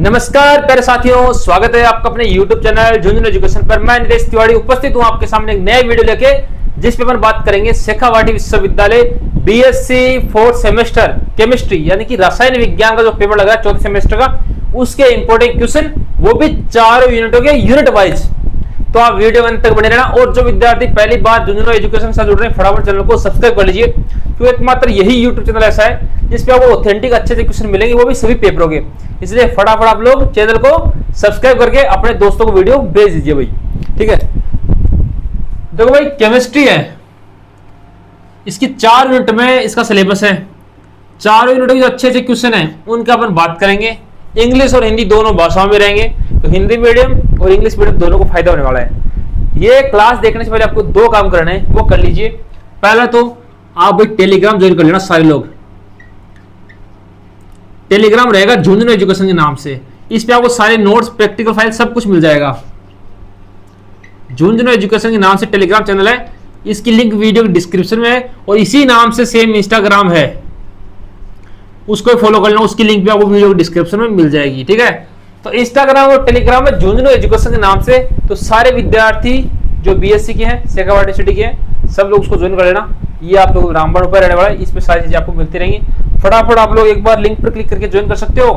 नमस्कार प्यारे साथियों, स्वागत है आपका अपने YouTube चैनल झुंझुनू एजुकेशन पर। मैं नितेश तिवारी उपस्थित हूं आपके सामने एक नए वीडियो लेके, जिस पे अपन बात करेंगे शेखावाटी विश्वविद्यालय बीएससी 4th सेमेस्टर केमिस्ट्री यानी कि रसायन विज्ञान का जो पेपर लगा है 4th सेमेस्टर का, उसके इंपोर्टेंट क्वेश्चन, वो भी चारों यूनिटों के यूनिट वाइज। तो आप वीडियो अंत तक बने रहना। और जो विद्यार्थी पहली बार झुंझुनू एजुकेशन से जुड़ रहे हैं, फटाफट चैनल को सब्सक्राइब कर लीजिए, क्योंकि एकमात्र यही यूट्यूब चैनल ऐसा है जिसपे आपको ऑथेंटिक अच्छे से क्वेश्चन मिलेंगे, वो भी सभी पेपरों के। इसलिए फटाफट आप लोग चैनल को सब्सक्राइब करके अपने दोस्तों को वीडियो भेज दीजिए भाई, ठीक है। देखो भाई, केमिस्ट्री है, इसकी 4 यूनिट में इसका सिलेबस है। 4 यूनिट के जो अच्छे अच्छे क्वेश्चन है उनका अपन बात करेंगे। इंग्लिश और हिंदी दोनों भाषाओं में रहेंगे, तो हिंदी मीडियम और इंग्लिश मीडियम दोनों को फायदा होने वाला है। ये क्लास देखने से पहले आपको 2 काम करने हैं, वो कर लीजिए। पहला तो आप भाई टेलीग्राम ज्वाइन कर लेना। सारे लोग टेलीग्राम रहेगा झुंझुनू एजुकेशन के नाम से, इस पे आपको सारे नोट्स, प्रैक्टिकल फाइल सब कुछ मिल जाएगा। झुंझुनू एजुकेशन के नाम से टेलीग्राम चैनल है, इसकी लिंक वीडियो के डिस्क्रिप्शन में है। और इसी नाम से सेम इंस्टाग्राम है, उसको फॉलो कर लेना, उसकी लिंक भी आपको वीडियो के डिस्क्रिप्शन में मिल जाएगी, ठीक है। तो इंस्टाग्राम और टेलीग्राम में झुंझुनू एजुकेशन के नाम से, तो सारे विद्यार्थी जो बीएससी के हैं, शेखावाटी सिटी के हैं, सब लोग उसको ज्वाइन कर लेना। ये आप लोग रामबन पर रहने वाला है, इसमें सारी चीजें आपको मिलती रहेंगी। फटाफट आप लोग एक बार लिंक पर क्लिक करके ज्वाइन कर सकते हो,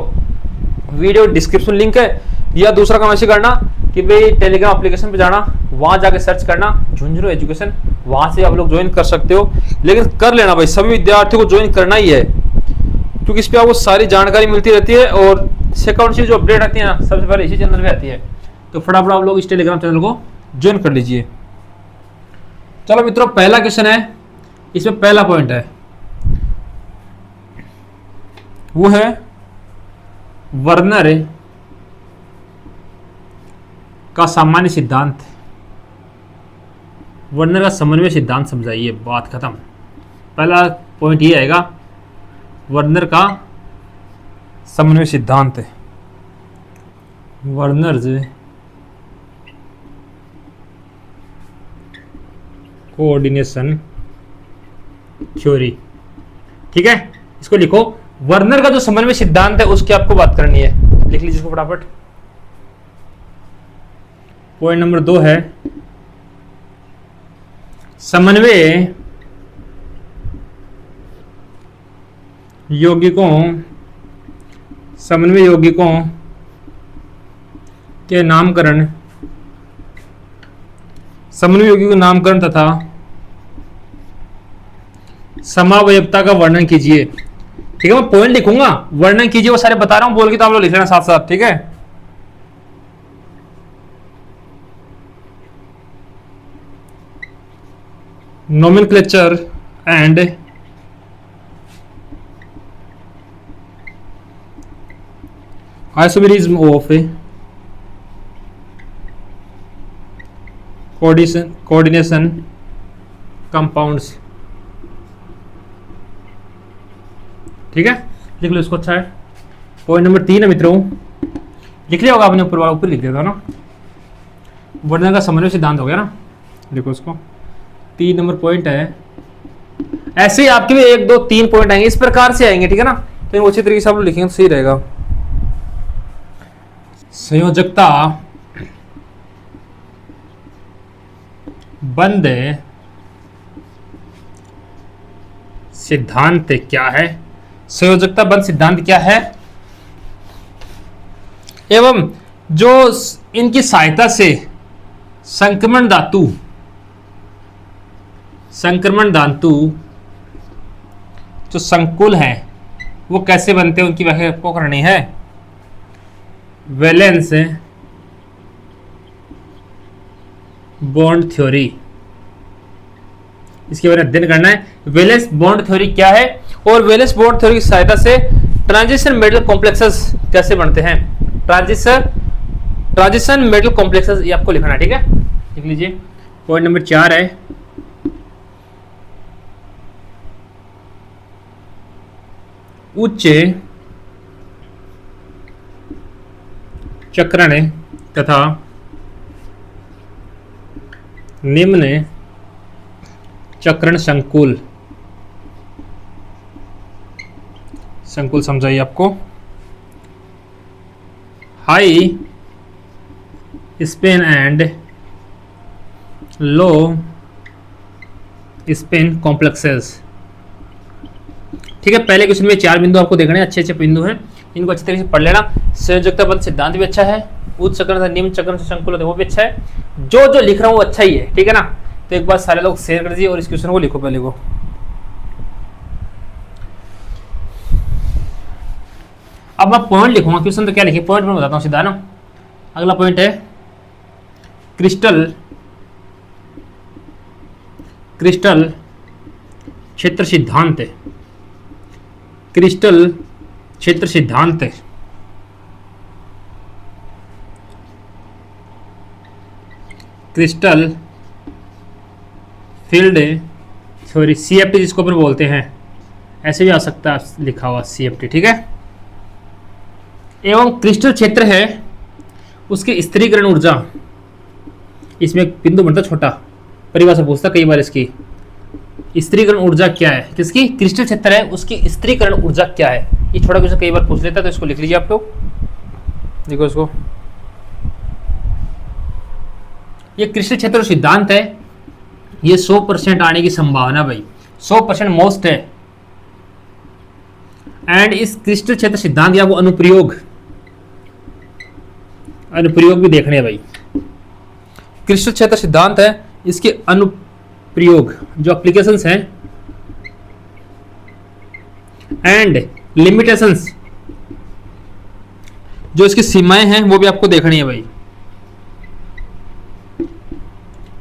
वीडियो डिस्क्रिप्शन लिंक है। या दूसरा काम ऐसे करना कि भाई टेलीग्राम एप्लीकेशन पे जाना, वहां जाके सर्च करना झुंझुनू एजुकेशन, वहां से आप लोग ज्वाइन कर सकते हो। लेकिन कर लेना भाई, सभी विद्यार्थियों को ज्वाइन करना ही है, क्योंकि इस पे आपको सारी जानकारी मिलती रहती है। और शेखावाटी से जो अपडेट आती है ना, सबसे पहले इसी चैनल पे आती है। तो फटाफट आप लोग इस टेलीग्राम चैनल को ज्वाइन कर लीजिए। चलो मित्रों, पहला क्वेश्चन है, इसमें पहला पॉइंट है, वो है वर्नर का सामान्य सिद्धांत। वर्नर का समन्वय सिद्धांत समझाइए, बात खत्म। पहला पॉइंट ये आएगा, वर्नर का समन्वय सिद्धांत है, वर्नर्स कोऑर्डिनेशन थ्योरी, ठीक है। इसको लिखो, वर्नर का जो समन्वय सिद्धांत है उसकी आपको बात करनी है। लिख लीजिए इसको फटाफट। पॉइंट नंबर 2 है समन्वय यौगिकों के नामकरण, समन्वय यौगिकों का नामकरण तथा समावयवता का वर्णन कीजिए, ठीक है। मैं पॉइंट लिखूंगा, वर्णन कीजिए वो सारे बता रहा हूं, बोल के तो आप लोग लिख लेना साथ साथ, ठीक है। Nomenclature and isomerism of coordination compounds, ठीक है। लिख लो इसको, अच्छा है। पॉइंट नंबर 3 है मित्रों, लिख लिया होगा आपने, ऊपर वाला ऊपर लिख दिया था ना, वर्णन का समन्वय सिद्धांत हो गया ना, देखो इसको। 3 नंबर पॉइंट है। ऐसे ही आपके भी 1 2 3 पॉइंट आएंगे, इस प्रकार से आएंगे, ठीक है ना। तो इनको अच्छी तरीके से आप लोग लिखेंगे तो सही रहेगा। संयोजकता बंद सिद्धांत क्या है? संयोजकता बंद सिद्धांत क्या है एवं जो इनकी सहायता से संक्रमण धातु जो संकुल है वो कैसे बनते हैं, उनकी व्याख्या आपको करनी है। वैलेंस बॉन्ड थ्योरी, इसके बारे में अध्ययन करना है। वैलेंस बॉन्ड थ्योरी क्या है, और वैलेंस बॉन्ड थ्योरी की सहायता से ट्रांजिशन मेटल कॉम्प्लेक्सेस कैसे बनते हैं। ट्रांजिशन मेटल कॉम्प्लेक्सेस ये आपको लिखना है, ठीक है। लिख लीजिए। पॉइंट नंबर 4 है उच्च चक्रण तथा निम्न चक्रण संकुल समझाइए आपको। High spin and low spin complexes. ठीक है, पहले क्वेश्चन में 4 बिंदु आपको देखने हैं, अच्छे अच्छे बिंदु हैं, इनको अच्छी तरीके से पढ़ लेना। संयोजकता बल सिद्धांत भी अच्छा है, उच्च चक्र से निम्न चक्र से संकुल होते हैं वो भी अच्छा है, जो जो लिख रहा हूँ वो अच्छा ही है, ठीक है ना। तो एक बार सारे लोग शेयर कर दीजिए और इस क्वेश्चन को लिखो पहले को। अब मैं पॉइंट लिखूंगा, क्वेश्चन तो क्या लिखे, पॉइंट में बताता हूँ सीधा ना। अगला पॉइंट है क्रिस्टल क्षेत्र सिद्धांत। क्रिस्टल क्षेत्र सिद्धांत क्रिस्टल फील्ड सॉरी CFT जिसको पर बोलते हैं, ऐसे भी आ सकता है लिखा हुआ CFT, ठीक है। एवं क्रिस्टल क्षेत्र है उसकी स्थिरीकरण ऊर्जा, इसमें एक बिंदु बनता छोटा, परिभाषा पूछता कई बार इसकी, स्थिरीकरण ऊर्जा क्या है, किसकी, क्रिस्टल क्षेत्र है उसकी स्थिरीकरण ऊर्जा क्या है। ये छोटा क्वेश्चन कई बार पूछ लेता है, तो इसको लिख लीजिए आप लोग, देखो इसको। ये क्रिस्टल क्षेत्र सिद्धांत है, ये 100% आने की संभावना भाई, 100% मोस्ट है। एंड इस क्रिस्टल क्षेत्र सिद्धांत या वो अनुप्रयोग भी देखने हैं भाई। क्रिस्टल क्षेत्र सिद्धांत है, इसके अनुप्रयोग जो एप्लीकेशंस हैं एंड लिमिटेशंस जो इसकी सीमाएं हैं वो भी आपको देखनी है भाई,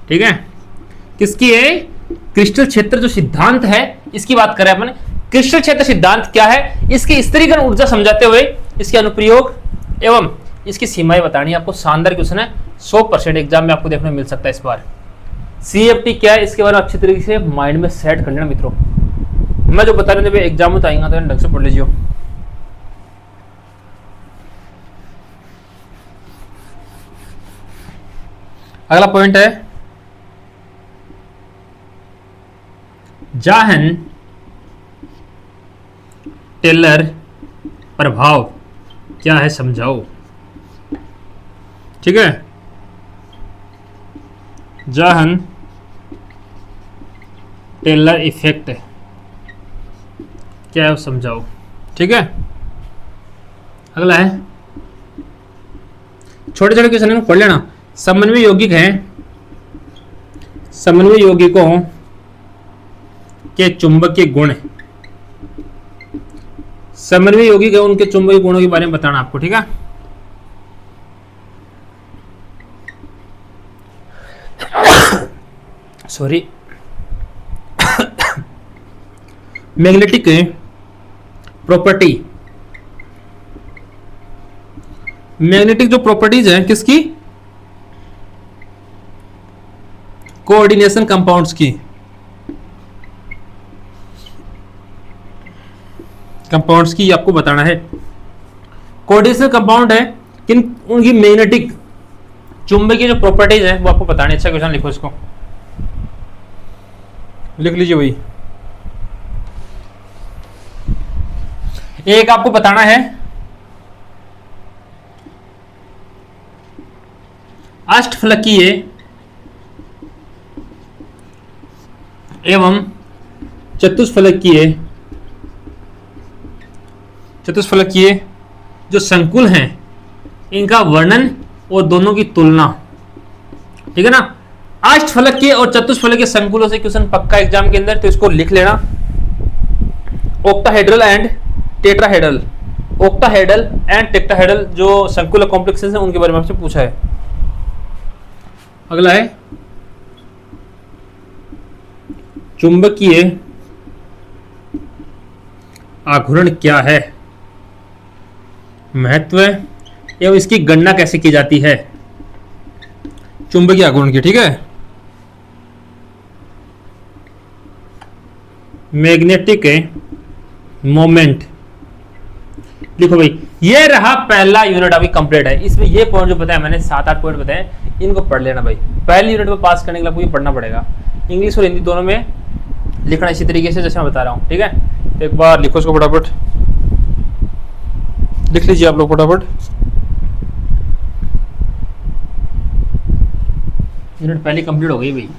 ठीक है। किसकी है, क्रिस्टल क्षेत्र जो सिद्धांत है इसकी बात करें अपन। क्रिस्टल क्षेत्र सिद्धांत क्या है, इसकी स्थिरीकरण ऊर्जा समझाते हुए इसके अनुप्रयोग एवं इसकी सीमाएं बतानी है आपको। शानदार क्वेश्चन है, 100% एग्जाम में आपको देखने को मिल सकता है इस बार। CFT क्या है इसके बारे में अच्छी तरीके से माइंड में सेट कर लेना मित्रों। मैं जो बता रहा हूँ एग्जाम में तो आएगा तो ढंग से पढ़ लीजिए। अगला पॉइंट है जाहन टेलर प्रभाव क्या है समझाओ, ठीक है। जाहन टेलर इफेक्ट क्या है समझाओ, ठीक है। अगला है छोटे छोटे क्वेश्चन पढ़ लेना। समन्वय यौगिक है, समन्वय यौगिकों के चुंबकीय गुण, समन्वय यौगिक है उनके चुंबकीय गुणों के बारे में बताना आपको, ठीक है। सॉरी मैग्नेटिक प्रॉपर्टी, मैग्नेटिक जो प्रॉपर्टीज है किसकी, कोऑर्डिनेशन कंपाउंड्स की, कंपाउंड्स की आपको बताना है। कोऑर्डिनेशन कंपाउंड है किन, उनकी मैग्नेटिक चुंबकीय जो प्रॉपर्टीज है वो आपको बतानी है। अच्छा क्वेश्चन लिखो, इसको लिख लीजिए भाई। एक आपको बताना है अष्टफलकीय एवं चतुष्फलकीय जो संकुल हैं इनका वर्णन और दोनों की तुलना, ठीक है ना। अष्टफलकीय और चतुष्फलकीय संकुलों से क्वेश्चन पक्का एग्जाम के अंदर, तो इसको लिख लेना। Octahedral and tetrahedral, octahedral and tetrahedral जो संकुल कॉम्प्लेक्सेस हैं उनके बारे में आपसे पूछा है। अगला है चुंबकीय आघूर्ण क्या है, महत्व एवं इसकी गणना कैसे की जाती है, चुंबकीय आघूर्ण की, ठीक है। मैग्नेटिक मोमेंट लिखो भाई। ये रहा पहला यूनिट अभी कंप्लीट है। इसमें ये पॉइंट जो बताया मैंने 7-8 पॉइंट बताए, इनको पढ़ लेना भाई। पहली यूनिट में पास करने के लिए आपको ये पढ़ना पड़ेगा, इंग्लिश और हिंदी दोनों में लिखना इसी तरीके से जैसे मैं बता रहा हूँ, ठीक है। तो एक बार लिखो इसको फटाफट, लिख लीजिए आप लोग फटाफट। यूनिट पहले कंप्लीट हो गई भाई।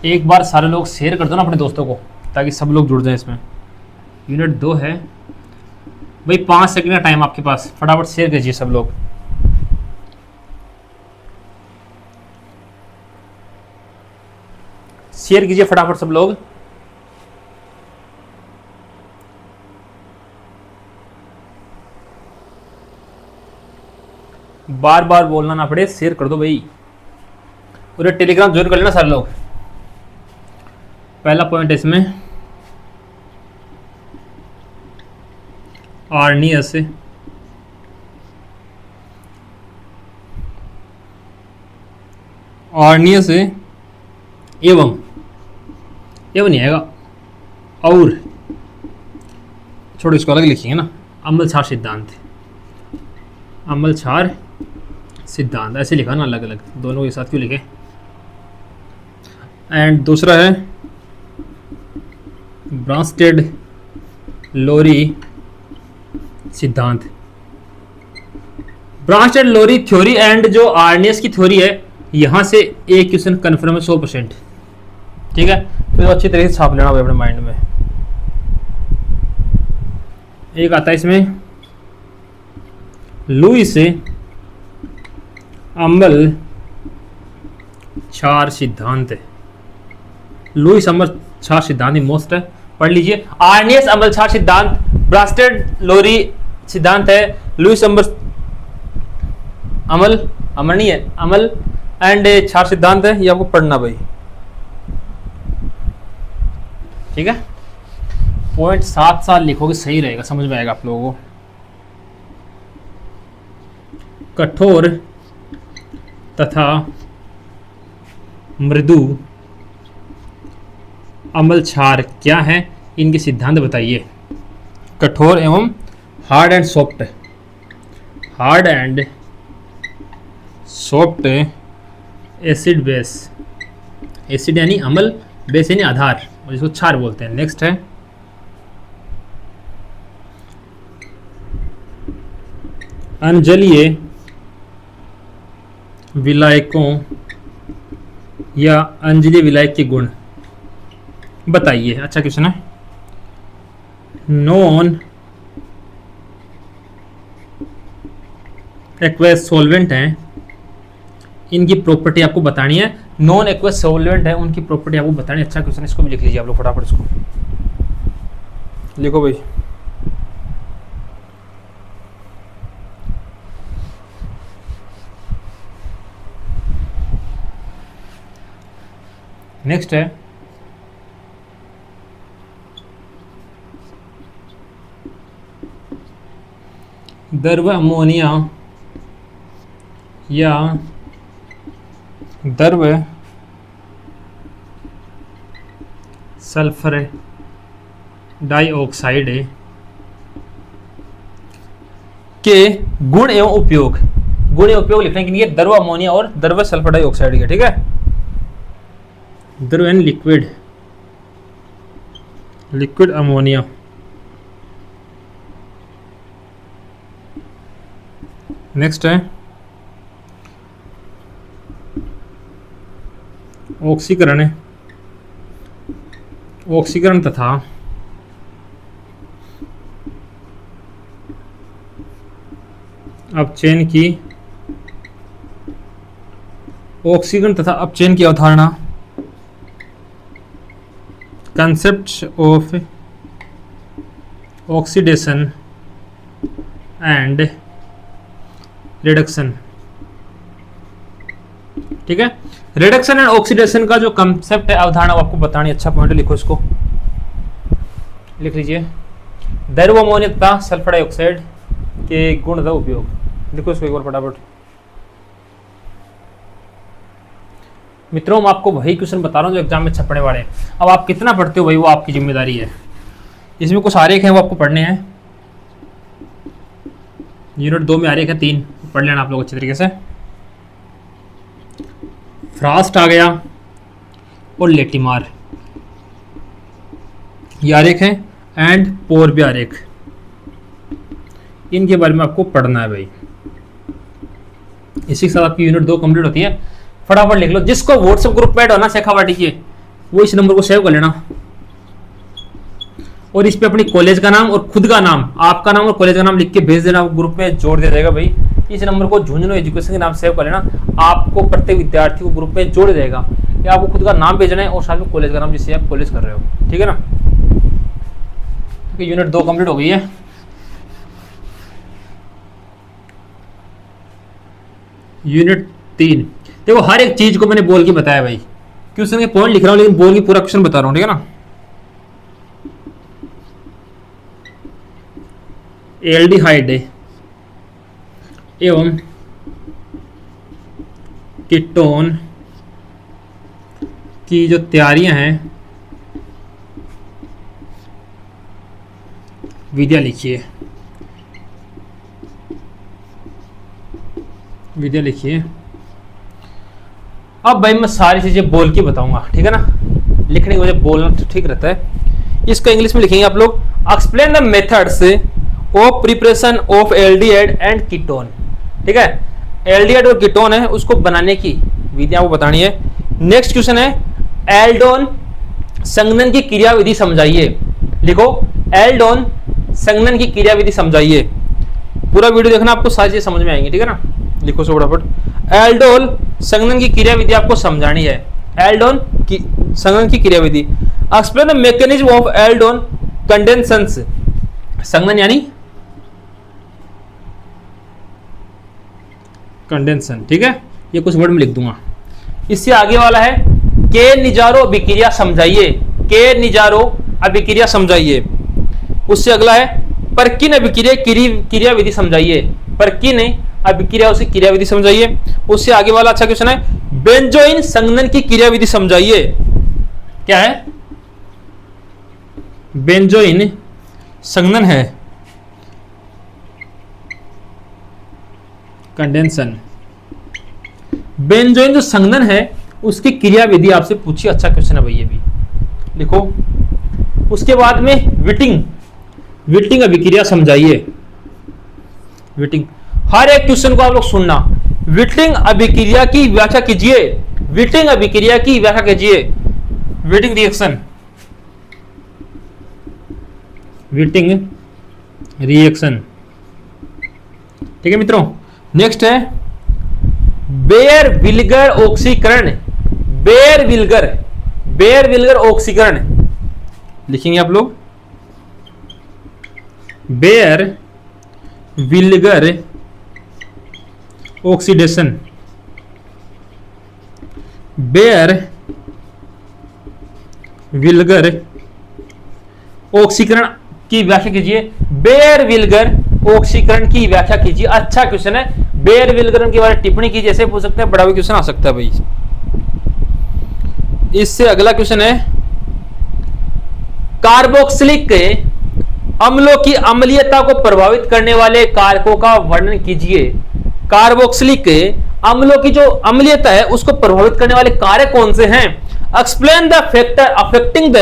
एक बार सारे लोग शेयर कर दो ना अपने दोस्तों को, ताकि सब लोग जुड़ जाएं इसमें। यूनिट 2 है भाई, 5 सेकंड का टाइम आपके पास, फटाफट शेयर कीजिए सब लोग। शेयर कीजिए फटाफट सब लोग। बार बार बोलना ना पड़े, शेयर कर दो भाई। और टेलीग्राम ज्वाइन कर लेना सारे लोग। पहला पॉइंट है इसमें आर्नियस एवं नहीं आएगा, और छोड़ो इसको अलग लिखेंगे ना, अम्लक्षार सिद्धांत ऐसे लिखा ना, अलग अलग दोनों के साथ क्यों लिखे। एंड दूसरा है ब्रांस्टेड लोरी सिद्धांत, ब्रांस्टेड लोरी थ्योरी एंड जो आर्नियस की थ्योरी है, यहां से एक क्वेश्चन कन्फर्म है 100%। ठीक है, फिर अच्छी तरीके से छाप लेना भाई अपने माइंड में। एक आता है इसमें लुईस अम्लक्षार सिद्धांत, लुईस अम्लक्षार सिद्धांत मोस्ट है, पढ़ लीजिए। आर्नियस अम्लक्षार सिद्धांत, ब्रांस्टेड लोरी सिद्धांत है, लुईस अमल एंड क्षार सिद्धांत है, ये आपको पढ़ना भाई। ठीक है, पॉइंट साथ लिखोगे सही रहेगा, समझ में आएगा आप लोगों को। कठोर तथा मृदु अम्लक्षार क्या है, इनके सिद्धांत बताइए। कठोर एवं hard and soft acid base, acid यानी अम्ल, बेस यानी आधार, और इसको क्षार बोलते हैं। नेक्स्ट है अनजलीय विलायकों या अंजलीय विलायक के गुण बताइए। अच्छा क्वेश्चन है। नॉन एक्वस सॉल्वेंट हैं, इनकी प्रॉपर्टी आपको बतानी है। नॉन एक्वस सॉल्वेंट है, उनकी प्रॉपर्टी आपको बतानी है। अच्छा क्वेश्चन, इसको भी लिख लीजिए आप लोग फटाफट, इसको लिखो भाई। नेक्स्ट है द्रव अमोनिया या द्रव सल्फर डाइऑक्साइड के गुण एवं उपयोग। गुण एवं उपयोग लिखने के लिए द्रव अमोनिया और द्रव सल्फर डाइऑक्साइड के। ठीक है, द्रव एंड लिक्विड अमोनिया, नेक्स्ट है ऑक्सीकरण तथा अपचयन की अवधारणा, concept of oxidation and reduction. ठीक है, रिडक्शन एंड ऑक्सीडेशन का जो कंसेप्ट है, अवधारणा आपको बतानी। अच्छा पॉइंट लिखो, इसको लिख लीजिए। द्रव अमोनिया तथा सल्फर डाइऑक्साइड के गुण तथा उपयोग, लिखो इसको एक बार फटाफट। मित्रों, मैं आपको वही क्वेश्चन बता रहा हूँ जो एग्जाम में छपने वाले हैं। अब आप कितना पढ़ते हो भाई, वो आपकी जिम्मेदारी है। इसमें कुछ आरेख हैं, वो आपको पढ़ने हैं। यूनिट 2 में आरेख है 3, पढ़ लेना आप लोग अच्छी तरीके से। फ्रास्ट आ गया और लेटिमार, ये आरेख है, एंड पोरबी आरेख, इनके बारे में आपको पढ़ना है भाई। इसी के साथ आपकी यूनिट 2 कंप्लीट होती है। फटाफट लिख लो। जिसको व्हाट्सएप ग्रुप में ऐड होना शेखावाटी के, वो इस नंबर को सेव कर लेना और इस पे अपनी कॉलेज का नाम और खुद का नाम, आपका नाम और कॉलेज का नाम लिख के भेज देना, ग्रुप में जोड़ दिया जाएगा भाई। इस नंबर को झुंझुनू एजुकेशन के नाम सेव कर लेना। आपको प्रत्येक विद्यार्थी को ग्रुप में जोड़ देगा। या आपको खुद का नाम भेजना है और साथ में कॉलेज का नाम जिससे आप कॉलेज कर रहे हो, ठीक है ना। यूनिट 2 कंप्लीट हो गई है। यूनिट 3 देखो, हर एक चीज को मैंने बोल के बताया भाई। क्वेश्चन के पॉइंट लिख रहा हूं लेकिन बोल के पूरा क्वेश्चन बता रहा हूं, ठीक है ना। एल्डिहाइड एवं कीटोन की जो तैयारियां हैं, विधिया लिखिए, विधिया लिखिए। अब भाई मैं सारी चीजें बोल के बताऊंगा, ठीक है ना। लिखने की वजह बोलना तो ठीक रहता है। इसको इंग्लिश में लिखेंगे आप लोग। Explain the methods of preparation of aldehyde and ketone, ठीक है। एल्डिहाइड और कीटोन है, उसको बनाने की विधि आपको बतानी है। नेक्स्ट क्वेश्चन है, एल्डोन संघनन की क्रिया विधि समझाइए। लिखो, एल्डोन संघनन की क्रिया विधि समझाइए। पूरा वीडियो देखना, आपको सारी चीजें समझ में आएंगी, ठीक है ना। लिखो सो फटाफट। एल्डोन संघनन की क्रिया विधि आपको समझानी है। एल्डोन की संघनन की क्रिया विधि। Explain the mechanism of aldol condensation. संघनन यानी कंडेंसन, ठीक है। ये कुछ वर्ड में लिख दूंगा। इससे आगे वाला है, के निजारो अभिक्रिया समझाइए। के निजारो अभिक्रिया समझाइए। उससे अगला है, परकिन अभिक्रिया क्रिया विधि समझाइए। परकिन अभिक्रिया उसकी क्रिया विधि समझाइए। उससे आगे वाला अच्छा क्वेश्चन है, बेंजोइन संघनन की क्रिया विधि समझाइए। क्या है? बेंजोइन संघनन है, कंडेंसन। बेंजोइन जो संघनन है उसकी क्रिया विधि आपसे पूछी। अच्छा क्वेश्चन है भाई ये भी, लिखो। उसके बाद में विटिंग, विटिंग अभिक्रिया समझाइए। विटिंग, हर एक क्वेश्चन को आप लोग सुनना। विटिंग अभिक्रिया की व्याख्या कीजिए। विटिंग अभिक्रिया की व्याख्या कीजिए। विटिंग रिएक्शन, विटिंग रिएक्शन, ठीक है मित्रों। नेक्स्ट है बेयर विल्गर ऑक्सीकरण। बेयर विल्गर, बेयर विल्गर ऑक्सीकरण लिखेंगे आप लोग। बेयर विल्गर ऑक्सीडेशन, बेयर विल्गर ऑक्सीकरण की व्याख्या कीजिए। बेयर विल्गर ऑक्सीकरण की व्याख्या कीजिए। अच्छा क्वेश्चन है। बेयर विल्गरन के बारे में टिप्पणी कीजिए, ऐसे पूछ सकते हैं। बड़ा भी क्वेश्चन आ सकता है भाई। इससे अगला क्वेश्चन है, कार्बोक्सिलिक अम्लों की अम्लीयता को प्रभावित करने वाले कारकों का वर्णन कीजिए। कार्बोक्सिलिक अम्लों की जो अम्लीयता है उसको प्रभावित करने वाले कारक कौन से हैं? Explain the factor affecting the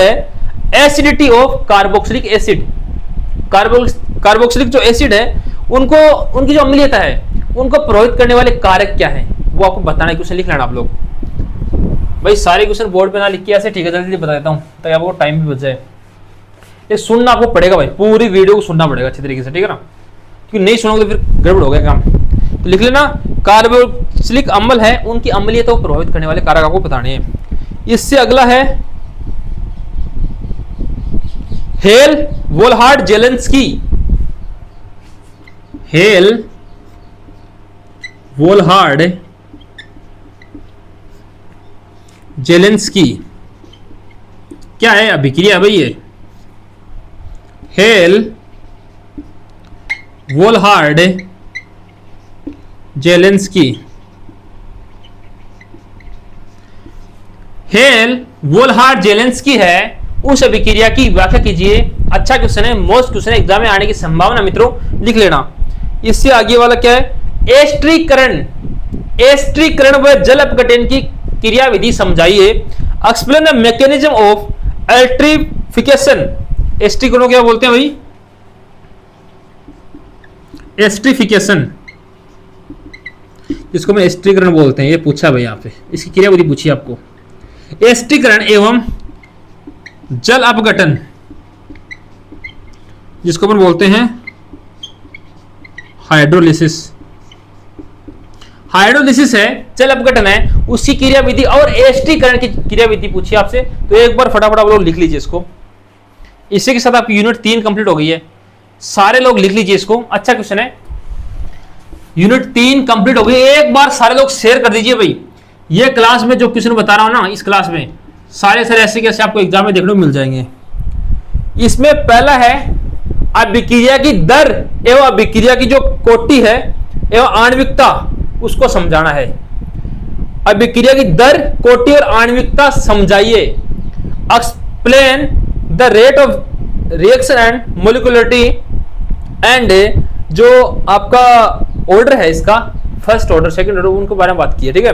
acidity of carboxylic acid. Carboxylic जो एसिड है उनको, उनकी जो अम्लीयता है उनको प्रभावित करने वाले कारक क्या हैं वो आपको बताना है। क्वेश्चन लिख लेना आप लोग भाई। सारे क्वेश्चन बोर्ड पे ना लिख के ऐसे, ठीक है, जल्दी बता देता हूँ ताकि आपको टाइम भी बच जाए। ये सुनना आपको पड़ेगा भाई, पूरी वीडियो को सुनना पड़ेगा अच्छी तरीके से, ठीक है ना। क्योंकि नहीं सुनोगे तो फिर गड़बड़ हो गया काम। तो लिख लेना, कार्बोक्सिलिक अम्ल है उनकी अम्लीयता को प्रभावित करने वाले कारक आपको बताने हैं। इससे अगला है हेल वोल्हार्ड जेलेंस्की। हेल वोल्हार्ड जेलेंस्की क्या है? अभिक्रिया भाई ये। हेल वोल्हार्ड जेलेंस्की, हेल वोल्हार्ड जेलेंस्की है, उस अभिक्रिया की व्याख्या कीजिए। अच्छा क्वेश्चन है, मोस्ट क्वेश्चन एग्जाम में आने की संभावना मित्रों, लिख लेना। इससे आगे वाला क्या है? एस्ट्रीकरण, एस्ट्रीकरण व जल अपघटन की क्रिया विधि समझाइए। Explain the mechanism of esterification. एस्ट्रीकरण क्या बोलते हैं भाई? एस्ट्रीफिकेशन जिसको मैं एस्टीकरण बोलते हैं, ये पूछा भाई यहाँ पे, इसकी क्रियाविधि पूछी आपको। एस्टीकरण एवं जल अपघटन, जिसको अपन बोलते हैं हाइड्रोलिसिस। हाइड्रोलिसिस है, जल अपघटन है, उसकी क्रियाविधि और एस्टीकरण की क्रियाविधि पूछी आपसे, तो एक बार फटाफट आप लोग लिख लीजिए इसको। इसी के साथ आपकी यूनिट 3 कंप्लीट हो गई है। सारे लोग लिख लीजिए इसको, अच्छा क्वेश्चन है। यूनिट 3 कंप्लीट हो गई, एक बार सारे लोग शेयर कर दीजिए भाई। ये क्लास में जो क्वेश्चन बता रहा हूं ना, इस क्लास में सारे ऐसे कैसे आपको एग्जाम में देखने को मिल जाएंगे। इसमें पहला है अभिक्रिया की दर एवं अभिक्रिया की जो कोटि है एवं आणविकता, उसको समझाना है। अभिक्रिया की दर, कोटि और आणविकता समझाइए। Explain the rate of reaction and molecularity and जो आपका ऑर्डर है इसका, फर्स्ट ऑर्डर सेकंड ऑर्डर, उनको बारे में बात की है, ठीक है।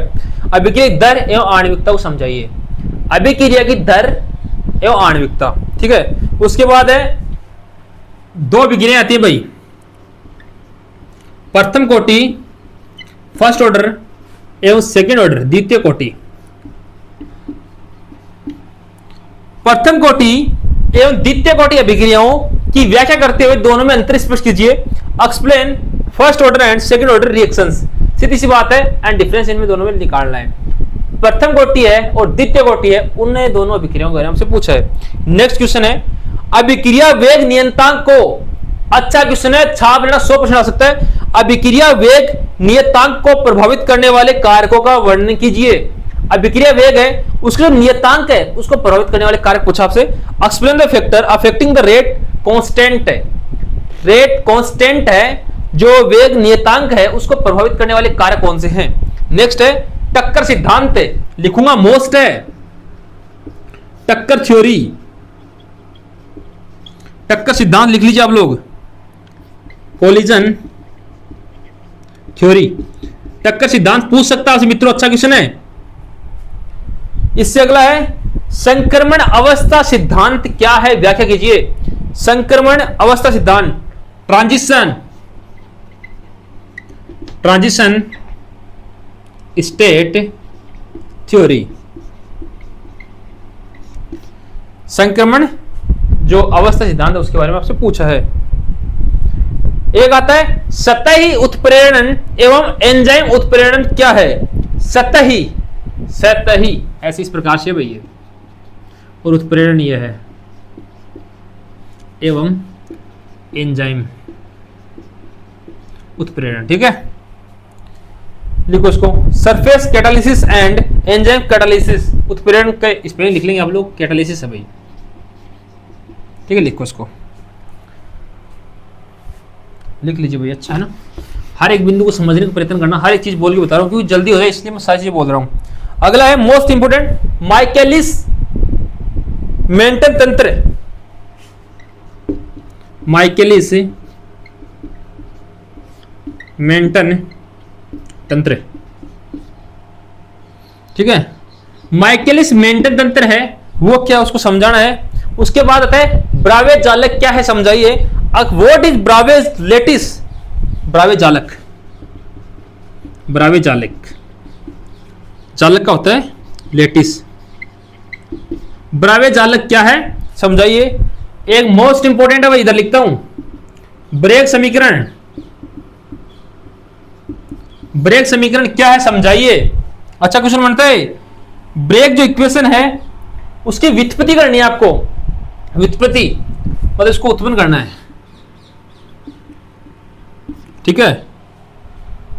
अभिक्रिया की दर एवं आणविकता को समझाइए। अभिक्रिया की दर एवं आणविकता, ठीक है। उसके बाद है 2 अभिक्रियाएं आती है भाई, प्रथम कोटि फर्स्ट ऑर्डर एवं सेकंड ऑर्डर द्वितीय कोटि। प्रथम कोटि एवं द्वितीय कोटि अभिक्रियाओं की व्याख्या करते हुए दोनों में अंतर स्पष्ट कीजिए। Explain first order and second order reactions, सीधी सी बात है, एंड डिफरेंस इनमें दोनों में निकालना है। प्रथम कोटि है और द्वितीय कोटि है, उन्हें दोनों अभिक्रियाओं के बारे में हमसे पूछा है। नेक्स्ट क्वेश्चन है अभिक्रिया वेग नियतांक को, अच्छा क्वेश्चन है, छाप लेना, 100% आ सकता है। अभिक्रिया वेग नियतांक को प्रभावित करने वाले कारकों का वर्णन कीजिए। अभिक्रिया वेग है, उसका जो नियतांक है उसको प्रभावित करने वाले कारक पूछा आपसे। Explain the factor affecting the rate constant है, रेट कांस्टेंट है, जो वेग नियतांक है उसको प्रभावित करने वाले कारक कौन से हैं। नेक्स्ट है टक्कर सिद्धांत, लिखूंगा मोस्ट है, टक्कर थ्योरी, टक्कर सिद्धांत लिख लीजिए आप लोग। कोलिजन थ्योरी, टक्कर सिद्धांत पूछ सकता है मित्रों, अच्छा क्वेश्चन है। इससे अगला है संक्रमण अवस्था सिद्धांत क्या है, व्याख्या कीजिए। संक्रमण अवस्था सिद्धांत, ट्रांजिशन स्टेट थ्योरी, संक्रमण जो अवस्था सिद्धांत है उसके बारे में आपसे पूछा है। एक आता है सतही उत्प्रेरण एवं एंजाइम उत्प्रेरण क्या है। सतही ऐसे इस प्रकार से भैया, और उत्प्रेरण यह है, एवं एंजाइम उत्प्रेरण, ठीक है। लिखो इसको, surface catalysis and enzyme catalysis, उत्प्रेरण का स्पेलिंग लिख लेंगे आप लोग, कैटालिसिस है भाई, ठीक है। लिखो इसको, लिख लीजिए भाई, अच्छा है ना। हर एक बिंदु को समझने का प्रयत्न करना, हर एक चीज बोल के बता रहा हूं क्योंकि जल्दी हो जाए इसलिए मैं सारी चीजें बोल रहा हूं। अगला है मोस्ट इंपोर्टेंट माइकेलिस मेंटन तंत्र, माइकेलिस मेंटन तंत्र, ठीक है। माइकेलिस मेंटन तंत्र है वो क्या, उसको समझाना है। उसके बाद आता है ब्रावे जालक क्या है, समझाइए। व्हाट इज ब्रावे लेटिस, ब्रावे जालक, ब्रावे जालक, जालक का होता है लेटिस। ब्रावे जालक क्या है समझाइए। एक मोस्ट इंपोर्टेंट है भाई, इधर लिखता हूं, ब्रेग समीकरण, ब्रेग समीकरण क्या है समझाइए। अच्छा क्वेश्चन बनता है। ब्रेग जो इक्वेशन है उसकी व्युत्पत्ति करनी है आपको, व्युत्पत्ति मतलब इसको उत्पन्न करना है, ठीक है।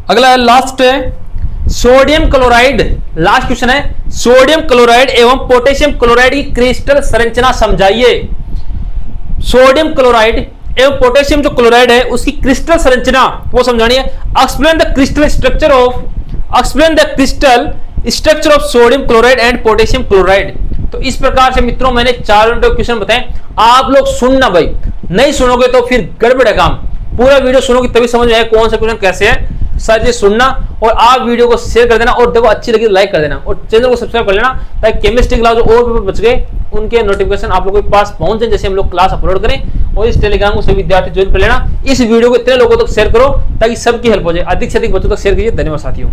अगला है लास्ट है सोडियम क्लोराइड, लास्ट क्वेश्चन है सोडियम क्लोराइड एवं पोटेशियम क्लोराइड की क्रिस्टल संरचना समझाइए। सोडियम क्लोराइड एवं पोटेशियम जो क्लोराइड है उसकी क्रिस्टल संरचना वो समझानी है। Explain the crystal structure of, explain the crystal structure of sodium chloride and potassium chloride. तो इस प्रकार से मित्रों मैंने 4 क्वेश्चन बताए, आप लोग सुनना भाई, नहीं सुनोगे तो फिर गड़बड़ है काम। पूरा वीडियो सुनोगे तभी समझ में आए कौन सा क्वेश्चन कैसे है, सारी चीज सुनना। और आप वीडियो को शेयर कर देना, और देखो अच्छी लगी तो लाइक कर देना, और चैनल को सब्सक्राइब कर लेना ताकि केमिस्ट्री क्लास जो और पेपर बच गए उनके नोटिफिकेशन आप लोगों के पास पहुंच जाए जैसे हम लोग क्लास अपलोड करें। और इस टेलीग्राम को सभी विद्यार्थी ज्वाइन कर लेना। इस वीडियो को इतने लोगों तक शेयर करो ताकि सबकी हेल्प हो जाए। अधिक से अधिक बच्चों तक शेयर कीजिए। धन्यवाद साथियों।